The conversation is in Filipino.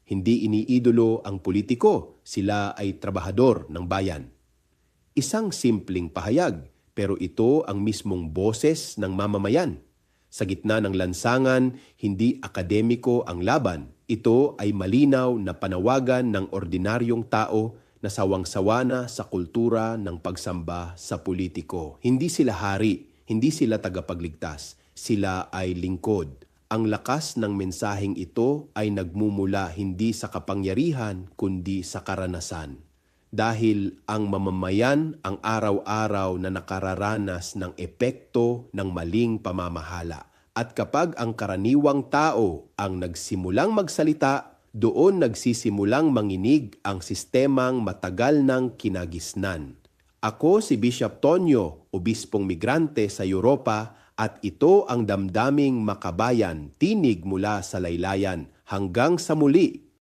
Hindi iniidolo ang politiko, sila ay trabahador ng bayan. Isang simpleng pahayag, pero ito ang mismong boses ng mamamayan. Sa gitna ng lansangan, hindi akademiko ang laban. Ito ay malinaw na panawagan ng ordinaryong tao na sawang-sawa na sa kultura ng pagsamba sa politiko. Hindi sila hari, hindi sila tagapagligtas, sila ay lingkod. Ang lakas ng mensaheng ito ay nagmumula hindi sa kapangyarihan kundi sa karanasan. Dahil ang mamamayan ang araw-araw na nakararanas ng epekto ng maling pamamahala. At kapag ang karaniwang tao ang nagsimulang magsalita, doon nagsisimulang manginig ang sistemang matagal ng kinagisnan. Ako si Bishop Tonyo, obispong migrante sa Europa, at ito ang damdaming makabayan, tinig mula sa laylayan. Hanggang sa muli.